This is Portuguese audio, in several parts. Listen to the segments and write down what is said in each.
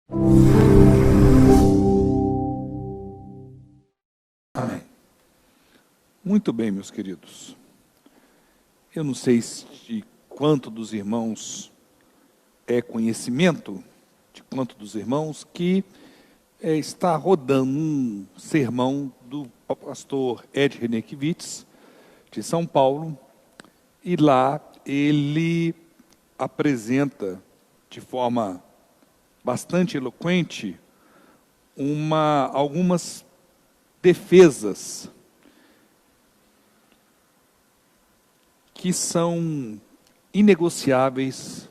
Amém. Muito bem, meus queridos. Eu não sei de quanto dos irmãos é conhecimento, de quanto dos irmãos que está rodando um sermão do pastor Ed Renekiewicz, de São Paulo, e lá ele apresenta de forma bastante eloquente algumas defesas que são inegociáveis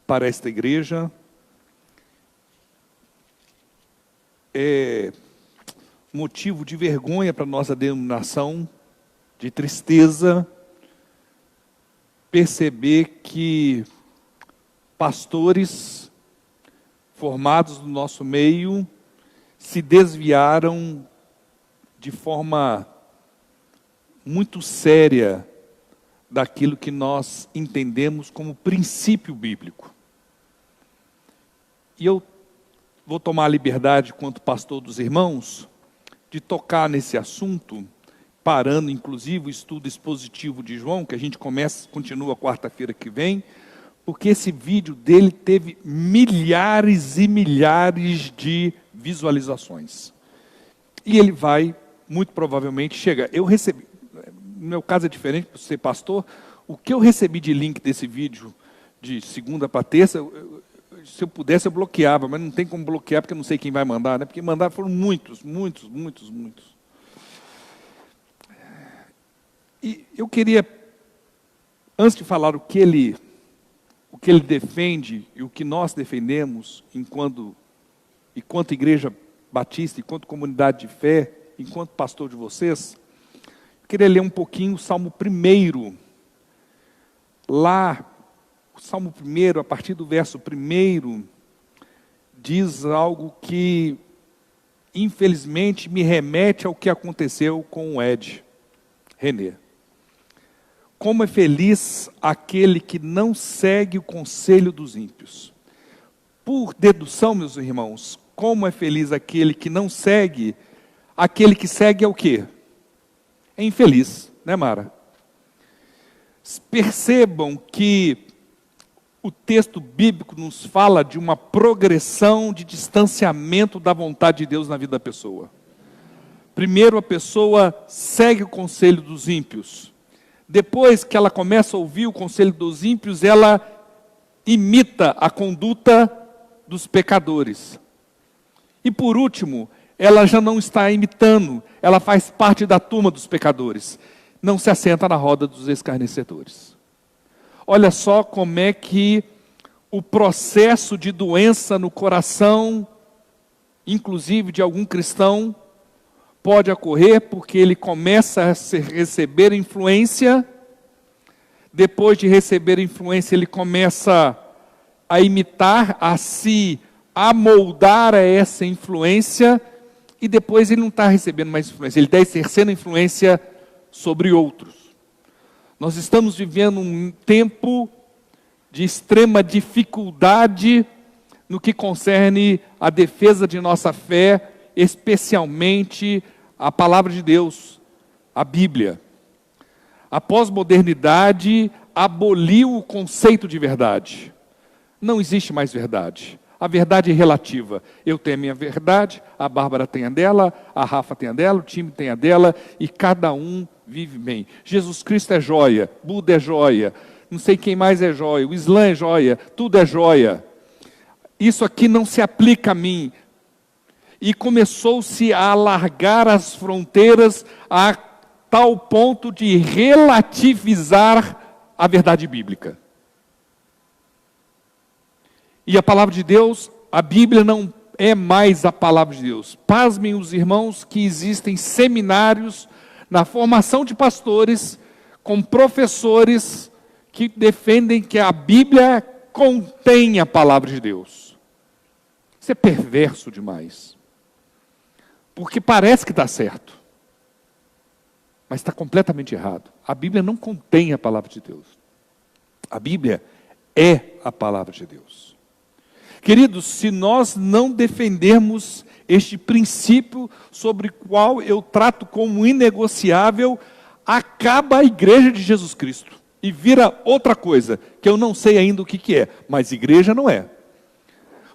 para esta igreja. É motivo de vergonha para a nossa denominação, de tristeza, perceber que pastores formados no nosso meio se desviaram de forma muito séria daquilo que nós entendemos como princípio bíblico. E eu vou tomar a liberdade, quanto pastor dos irmãos, de tocar nesse assunto, parando inclusive o estudo expositivo de João, que a gente continua quarta-feira que vem, porque esse vídeo dele teve milhares e milhares de visualizações. E ele vai, muito provavelmente, chegar. Eu recebi, no meu caso é diferente, por ser pastor, o que eu recebi de link desse vídeo, de segunda para terça, se eu pudesse eu bloqueava, mas não tem como bloquear, porque eu não sei quem vai mandar, né? Porque mandar foram muitos. E eu queria, antes de falar o que ele defende e o que nós defendemos enquanto igreja batista, enquanto comunidade de fé, enquanto pastor de vocês, eu queria ler um pouquinho o Salmo 1. Lá, o Salmo 1, a partir do verso 1, diz algo que, infelizmente, me remete ao que aconteceu com o Ed René. Como é feliz aquele que não segue o conselho dos ímpios. Por dedução, meus irmãos, como é feliz aquele que não segue, aquele que segue é o quê? É infeliz, né, Mara? Percebam que o texto bíblico nos fala de uma progressão de distanciamento da vontade de Deus na vida da pessoa. Primeiro a pessoa segue o conselho dos ímpios. Depois que ela começa a ouvir o conselho dos ímpios, ela imita a conduta dos pecadores. E por último, ela já não está imitando, ela faz parte da turma dos pecadores. Não se assenta na roda dos escarnecedores. Olha só como é que o processo de doença no coração, inclusive de algum cristão, pode ocorrer porque ele começa a receber influência. Depois de receber influência, ele começa a imitar, a se amoldar a essa influência, e depois ele não está recebendo mais influência, ele está exercendo influência sobre outros. Nós estamos vivendo um tempo de extrema dificuldade no que concerne a defesa de nossa fé, especialmente a palavra de Deus, a Bíblia. A pós-modernidade aboliu o conceito de verdade. Não existe mais verdade. A verdade é relativa. Eu tenho a minha verdade, a Bárbara tem a dela, a Rafa tem a dela, o time tem a dela, e cada um vive bem. Jesus Cristo é joia, Buda é joia, não sei quem mais é joia, o Islã é joia, tudo é joia. Isso aqui não se aplica a mim. E começou-se a alargar as fronteiras a tal ponto de relativizar a verdade bíblica. E a palavra de Deus, a Bíblia não é mais a palavra de Deus. Pasmem os irmãos que existem seminários na formação de pastores, com professores que defendem que a Bíblia contém a palavra de Deus. Isso é perverso demais. Porque parece que está certo, mas está completamente errado. A Bíblia não contém a palavra de Deus. A Bíblia é a palavra de Deus. Queridos, se nós não defendermos este princípio sobre o qual eu trato como inegociável, acaba a igreja de Jesus Cristo e vira outra coisa, que eu não sei ainda o que é, mas igreja não é.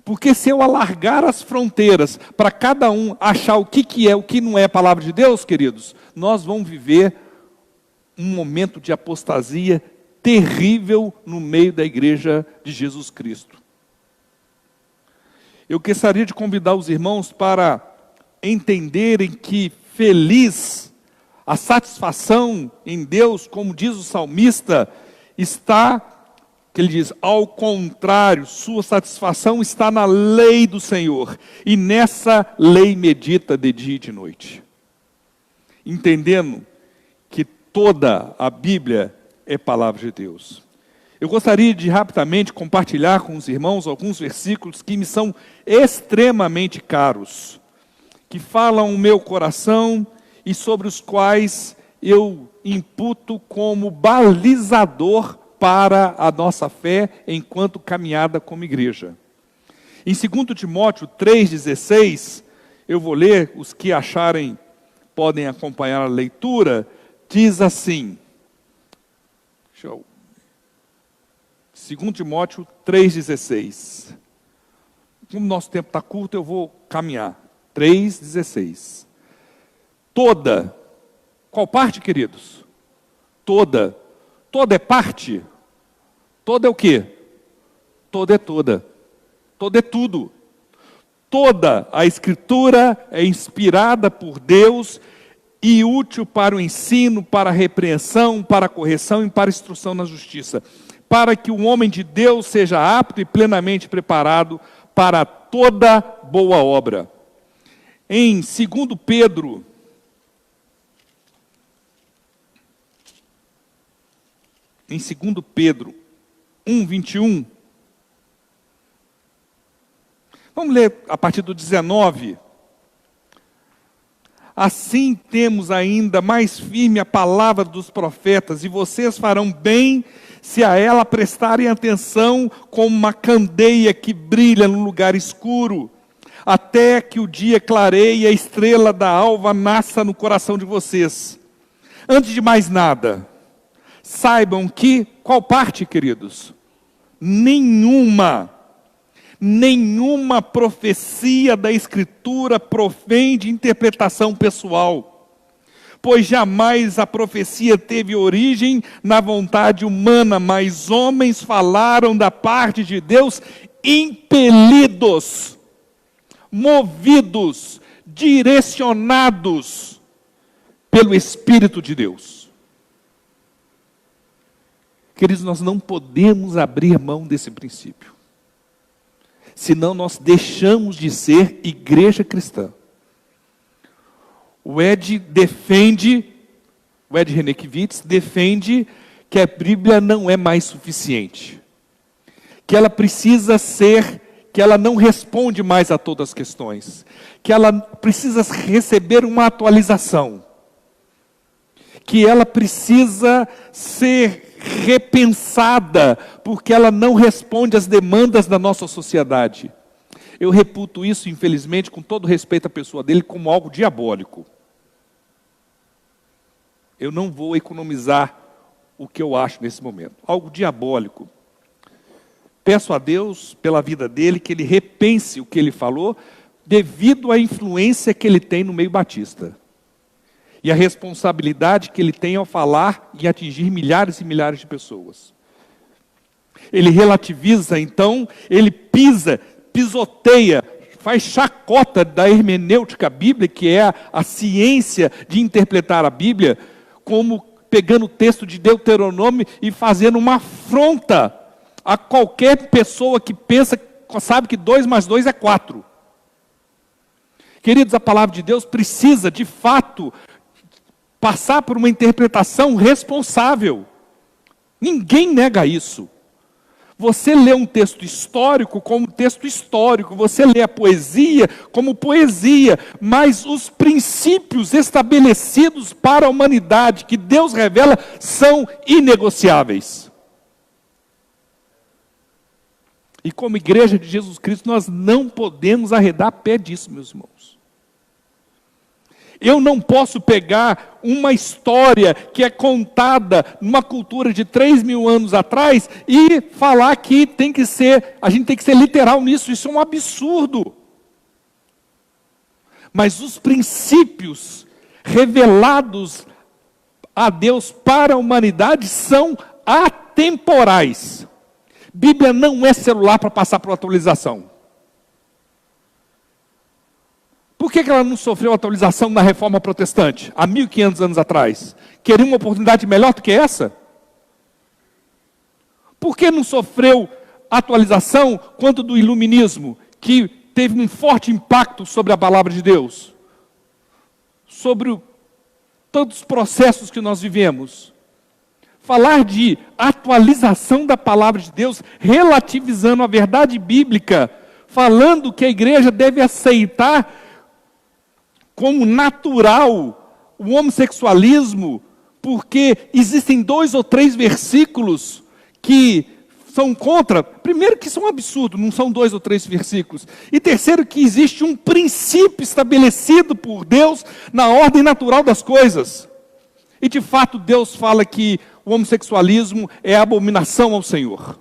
Porque se eu alargar as fronteiras para cada um achar o que é, o que não é a palavra de Deus, queridos, nós vamos viver um momento de apostasia terrível no meio da igreja de Jesus Cristo. Eu gostaria de convidar os irmãos para entenderem que feliz, a satisfação em Deus, como diz o salmista, está, que ele diz, ao contrário, sua satisfação está na lei do Senhor, e nessa lei medita de dia e de noite. Entendendo que toda a Bíblia é palavra de Deus. Eu gostaria de rapidamente compartilhar com os irmãos alguns versículos que me são extremamente caros, que falam o meu coração e sobre os quais eu imputo como balizador para a nossa fé enquanto caminhada como igreja. Em 2 Timóteo 3,16, eu vou ler, os que acharem podem acompanhar a leitura, diz assim, 2 Timóteo 3,16. Como nosso tempo está curto, eu vou caminhar. 3,16. Toda, qual parte, queridos? Toda é parte? Toda é o quê? Toda é toda. Toda é tudo. Toda a Escritura é inspirada por Deus e útil para o ensino, para a repreensão, para a correção e para a instrução na justiça, para que o homem de Deus seja apto e plenamente preparado para toda boa obra. Em 2 Pedro, em 2 Pedro 1:21, vamos ler a partir do 19. Assim temos ainda mais firme a palavra dos profetas, e vocês farão bem se a ela prestarem atenção como uma candeia que brilha no lugar escuro, até que o dia clareie e a estrela da alva nasça no coração de vocês. Antes de mais nada, saibam que, qual parte, queridos? Nenhuma profecia da Escritura provém de interpretação pessoal, pois jamais a profecia teve origem na vontade humana, mas homens falaram da parte de Deus impelidos, movidos, direcionados pelo Espírito de Deus. Queridos, nós não podemos abrir mão desse princípio, senão nós deixamos de ser igreja cristã. O Ed Renekiewicz defende que a Bíblia não é mais suficiente, que ela precisa ser, que ela não responde mais a todas as questões, que ela precisa receber uma atualização, que ela precisa ser repensada, porque ela não responde às demandas da nossa sociedade. Eu reputo isso, infelizmente, com todo respeito à pessoa dele, como algo diabólico. Eu não vou economizar o que eu acho nesse momento. Algo diabólico. Peço a Deus, pela vida dele, que ele repense o que ele falou, devido à influência que ele tem no meio batista. E a responsabilidade que ele tem ao falar e atingir milhares e milhares de pessoas. Ele relativiza, então, ele pisoteia, faz chacota da hermenêutica bíblica, que é a ciência de interpretar a Bíblia, como pegando o texto de Deuteronômio e fazendo uma afronta a qualquer pessoa que pensa, sabe que 2 mais 2 é 4. Queridos, a palavra de Deus precisa, de fato, passar por uma interpretação responsável. Ninguém nega isso. Você lê um texto histórico como texto histórico, você lê a poesia como poesia, mas os princípios estabelecidos para a humanidade que Deus revela são inegociáveis. E como igreja de Jesus Cristo, nós não podemos arredar pé disso, meus irmãos. Eu não posso pegar uma história que é contada numa cultura de 3.000 anos atrás e falar que a gente tem que ser literal nisso. Isso é um absurdo. Mas os princípios revelados a Deus para a humanidade são atemporais. Bíblia não é celular para passar por atualização. Por que ela não sofreu atualização na Reforma Protestante, há 1.500 anos atrás? Queria uma oportunidade melhor do que essa? Por que não sofreu atualização quanto do Iluminismo, que teve um forte impacto sobre a palavra de Deus? Sobre todos os processos que nós vivemos. Falar de atualização da palavra de Deus, relativizando a verdade bíblica, falando que a igreja deve aceitar como natural o homossexualismo, porque existem 2 ou 3 versículos que são contra. Primeiro que isso é um absurdo, não são 2 ou 3 versículos. E terceiro que existe um princípio estabelecido por Deus na ordem natural das coisas. E de fato Deus fala que o homossexualismo é abominação ao Senhor.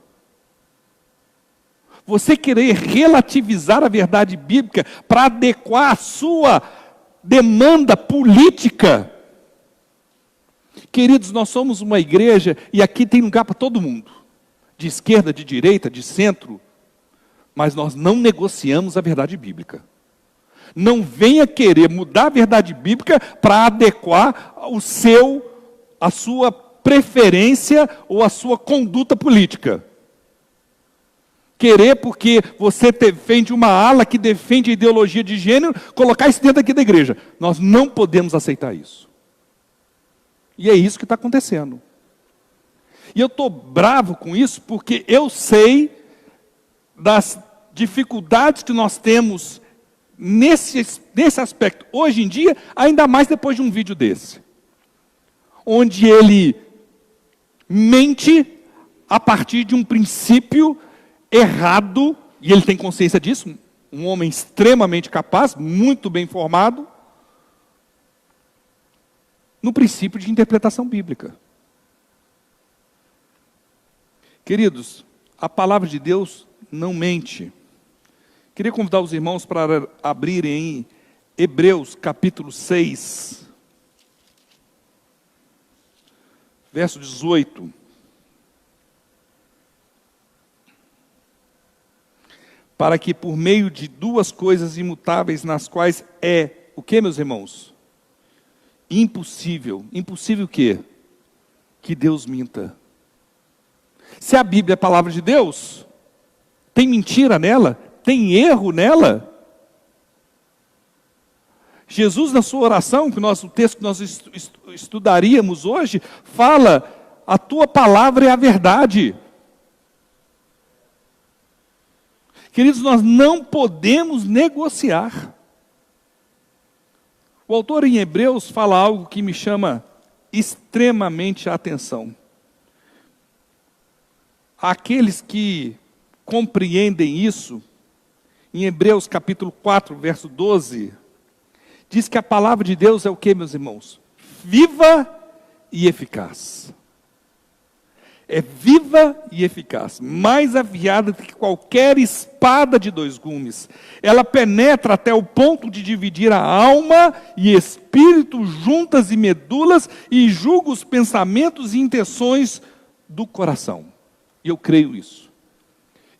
Você querer relativizar a verdade bíblica para adequar a sua demanda política. Queridos, nós somos uma igreja e aqui tem lugar para todo mundo. De esquerda, de direita, de centro. Mas nós não negociamos a verdade bíblica. Não venha querer mudar a verdade bíblica para adequar a sua preferência ou a sua conduta política. Querer porque você defende uma ala que defende a ideologia de gênero, colocar isso dentro aqui da igreja. Nós não podemos aceitar isso. E é isso que está acontecendo. E eu estou bravo com isso porque eu sei das dificuldades que nós temos nesse aspecto. Hoje em dia, ainda mais depois de um vídeo desse. Onde ele mente a partir de um princípio errado, e ele tem consciência disso, um homem extremamente capaz, muito bem formado, no princípio de interpretação bíblica. Queridos, a palavra de Deus não mente. Queria convidar os irmãos para abrirem em Hebreus capítulo 6, verso 18. Para que por meio de 2 coisas imutáveis, nas quais é, o que, meus irmãos? Impossível. Impossível o quê? Que Deus minta. Se a Bíblia é a palavra de Deus, tem mentira nela? Tem erro nela? Jesus, na sua oração, o texto que nós estudaríamos hoje, fala, a tua palavra é a verdade. Queridos, nós não podemos negociar. O autor em Hebreus fala algo que me chama extremamente a atenção. Aqueles que compreendem isso, em Hebreus capítulo 4, verso 12, diz que a palavra de Deus é o que, meus irmãos? Viva e eficaz. É viva e eficaz, mais afiada do que qualquer espada de 2 gumes. Ela penetra até o ponto de dividir a alma e espírito, juntas e medulas, e julga os pensamentos e intenções do coração. E eu creio isso.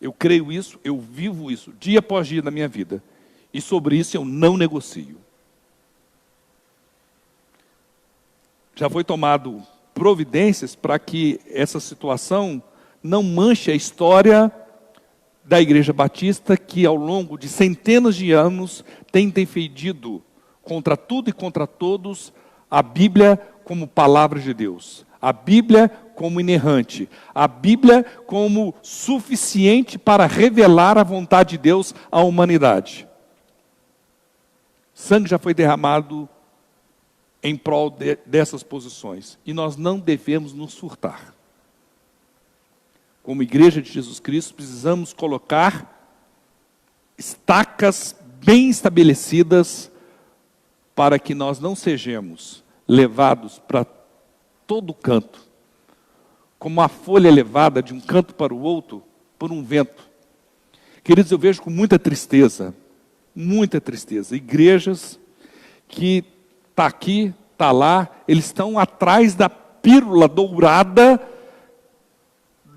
Eu creio isso, eu vivo isso, dia após dia na minha vida. E sobre isso eu não negocio. Já foi tomado providências para que essa situação não manche a história da Igreja Batista, que ao longo de centenas de anos tem defendido contra tudo e contra todos a Bíblia como palavra de Deus, a Bíblia como inerrante, a Bíblia como suficiente para revelar a vontade de Deus à humanidade. Sangue já foi derramado em prol dessas posições. E nós não devemos nos furtar. como igreja de Jesus Cristo, precisamos colocar estacas bem estabelecidas para que nós não sejamos levados para todo canto, como uma folha levada de um canto para o outro por um vento. Queridos, eu vejo com muita tristeza, igrejas que está aqui, está lá, eles estão atrás da pílula dourada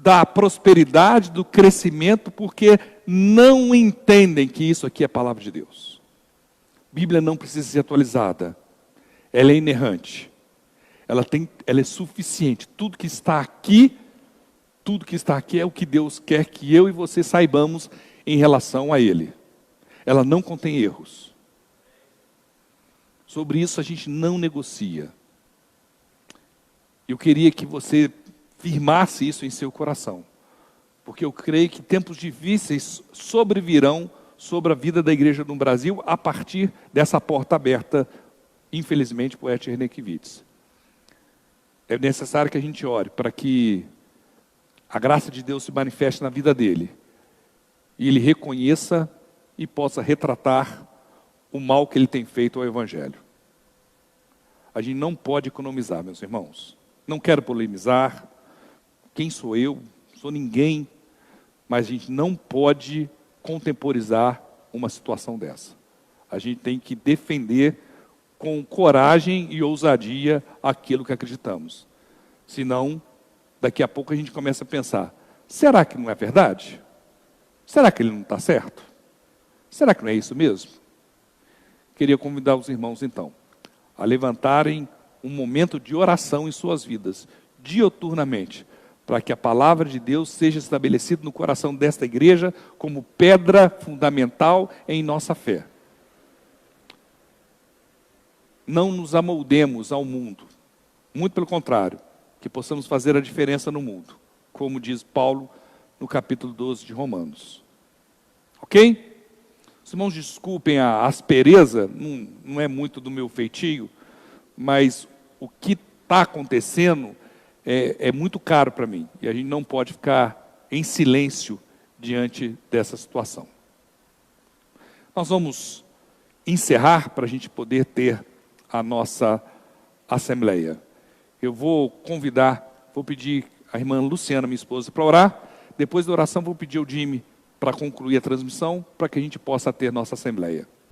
da prosperidade, do crescimento, porque não entendem que isso aqui é a palavra de Deus. A Bíblia não precisa ser atualizada, ela é inerrante, ela é suficiente. Tudo que está aqui é o que Deus quer que eu e você saibamos em relação a Ele. Ela não contém erros. Sobre isso a gente não negocia. Eu queria que você firmasse isso em seu coração, porque eu creio que tempos difíceis sobrevirão sobre a vida da igreja no Brasil a partir dessa porta aberta, infelizmente, por Ed Renekiewicz. É necessário que a gente ore para que a graça de Deus se manifeste na vida dele e ele reconheça e possa retratar o mal que ele tem feito ao Evangelho. A gente não pode economizar, meus irmãos. Não quero polemizar. Quem sou eu? Sou ninguém. Mas a gente não pode contemporizar uma situação dessa. A gente tem que defender com coragem e ousadia aquilo que acreditamos. Senão, daqui a pouco a gente começa a pensar, será que não é verdade? Será que ele não está certo? Será que não é isso mesmo? Queria convidar os irmãos, então, a levantarem um momento de oração em suas vidas, dioturnamente, para que a palavra de Deus seja estabelecida no coração desta igreja como pedra fundamental em nossa fé. Não nos amoldemos ao mundo, muito pelo contrário, que possamos fazer a diferença no mundo, como diz Paulo no capítulo 12 de Romanos. Ok? Os irmãos desculpem a aspereza, não é muito do meu feitio, mas o que está acontecendo é muito caro para mim, e a gente não pode ficar em silêncio diante dessa situação. Nós vamos encerrar para a gente poder ter a nossa assembleia. Eu vou pedir a irmã Luciana, minha esposa, para orar. Depois da oração, vou pedir ao Jimmy para concluir a transmissão, para que a gente possa ter nossa assembleia.